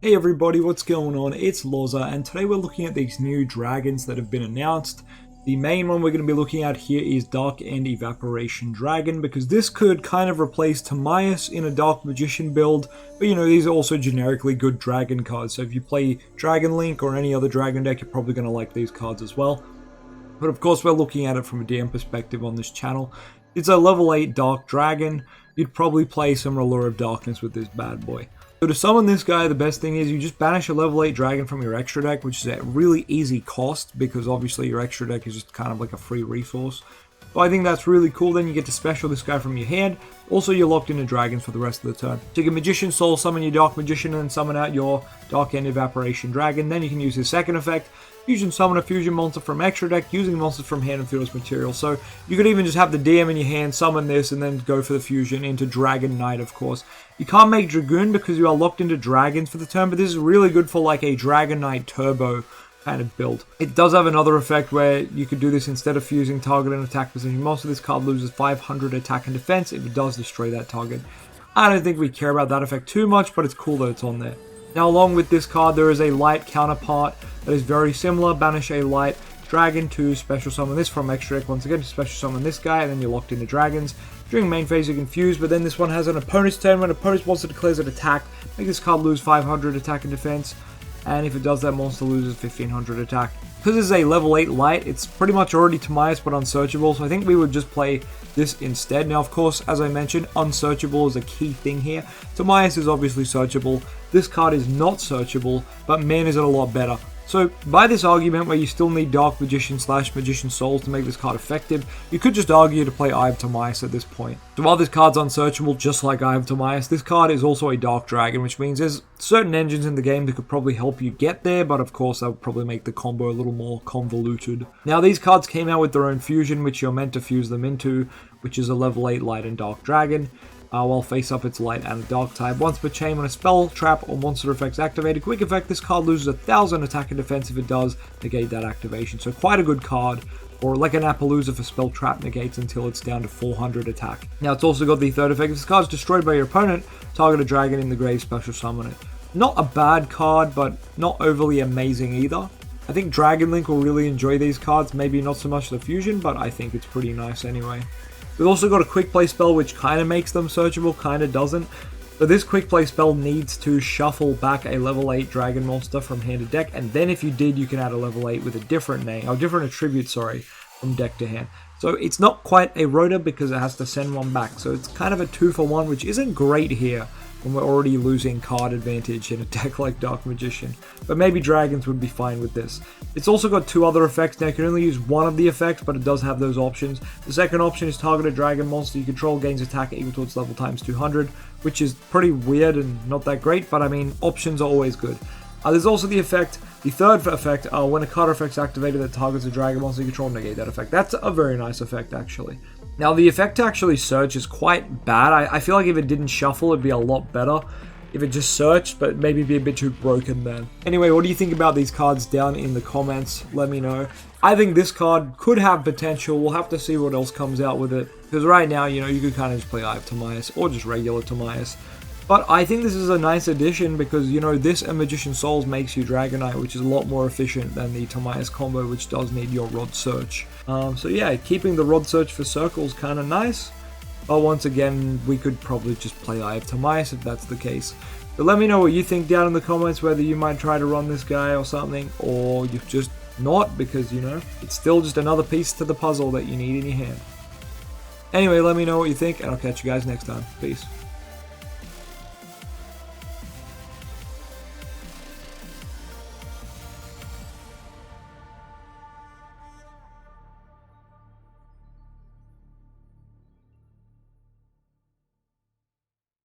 Hey everybody, what's going on? It's LOZA, and today we're looking at these new dragons that have been announced. The main one we're going to be looking at here is Dark End Evaporation Dragon, because this could kind of replace Timaeus in a Dark Magician build, but you know, these are also generically good dragon cards, so if you play Dragon Link or any other dragon deck, you're probably going to like these cards as well. But of course, we're looking at it from a DM perspective on this channel. It's a level 8 Dark Dragon. You'd probably play some Allure of Darkness with this bad boy. So to summon this guy, the best thing is you just banish a level 8 dragon from your extra deck, which is at really easy cost, because obviously your extra deck is just kind of like a free resource. So I think that's really cool. Then you get to special this guy from your hand. Also, you're locked into dragons for the rest of the turn. Take a Magician Soul, summon your Dark Magician, and summon out your Dark End Evaporation Dragon. Then you can use his second effect. Fusion summon a fusion monster from extra deck using monsters from hand and field as material. So you could even just have the DM in your hand, summon this, and then go for the fusion into Dragon Knight, of course. You can't make Dragoon because you are locked into dragons for the turn, but this is really good for like a Dragon Knight Turbo kind of build. It does have another effect where you could do this instead of fusing target and attack position. Most of this card loses 500 attack and defense if it does destroy that target. I don't think we care about that effect too much, but it's cool that it's on there. Now, along with this card, there is a light counterpart that is very similar. Banish a light dragon to special summon this from extra deck once again to special summon this guy, and then you're locked into dragons. During main phase, you can fuse, but then this one has an opponent's turn. When an opponent's monster declares an attack, make this card lose 500 attack and defense, and if it does, that monster loses 1500 attack. Because this is a level 8 light, it's pretty much already Timaeus but unsearchable, so I think we would just play this instead. Now, of course, as I mentioned, unsearchable is a key thing here. Timaeus is obviously searchable. This card is not searchable, but man, is it a lot better. So, by this argument where you still need Dark Magician / Magician Soul to make this card effective, you could just argue to play Eye of Timaeus at this point. So while this card's unsearchable, just like Eye of Timaeus, this card is also a Dark Dragon, which means there's certain engines in the game that could probably help you get there, but of course that would probably make the combo a little more convoluted. Now, these cards came out with their own fusion, which you're meant to fuse them into, which is a level 8 Light and Dark Dragon. While face up, it's light and a dark type. Once per chain, when a spell, trap, or monster effect's activated, quick effect, this card loses 1000 attack and defense if it does negate that activation. So quite a good card, or like an Appaloosa for spell trap negates until it's down to 400 attack. Now, it's also got the third effect. If this card's destroyed by your opponent, target a dragon in the grave, special summon it. Not a bad card, but not overly amazing either. I think Dragon Link will really enjoy these cards. Maybe not so much the fusion, but I think it's pretty nice anyway. We've also got a quick play spell which kind of makes them searchable, kind of doesn't. So this quick play spell needs to shuffle back a level 8 dragon monster from hand to deck, and then if you did, you can add a level 8 with a different name, or different attribute, sorry, from deck to hand. So it's not quite a rota because it has to send one back, so it's kind of a 2-for-1, which isn't great here when we're already losing card advantage in a deck like Dark Magician. But maybe dragons would be fine with this. It's also got 2 other effects. Now, you can only use one of the effects, but it does have those options. The second option is target a dragon monster you control gains attack equal to its level times 200, which is pretty weird and not that great, but I mean, options are always good. There's also the effect, the third effect, when a card effect's activated that targets a dragon monster you control, negate that effect. That's a very nice effect, actually. Now, the effect to actually search is quite bad. I feel like if it didn't shuffle, it'd be a lot better. If it just searched, but maybe be a bit too broken then. Anyway, what do you think about these cards down in the comments? Let me know. I think this card could have potential. We'll have to see what else comes out with it. Because right now, you know, you could kind of just play Eye of Timaeus or just regular Timaeus. But I think this is a nice addition because, you know, this and Magician Souls makes you Dragon Knight, which is a lot more efficient than the Timaeus combo, which does need your Rod Search. So yeah, keeping the Rod Search for circles kind of nice. But once again, we could probably just play Eye of Timaeus if that's the case. But let me know what you think down in the comments, whether you might try to run this guy or something, or you've just not, because, you know, it's still just another piece to the puzzle that you need in your hand. Anyway, let me know what you think, and I'll catch you guys next time. Peace.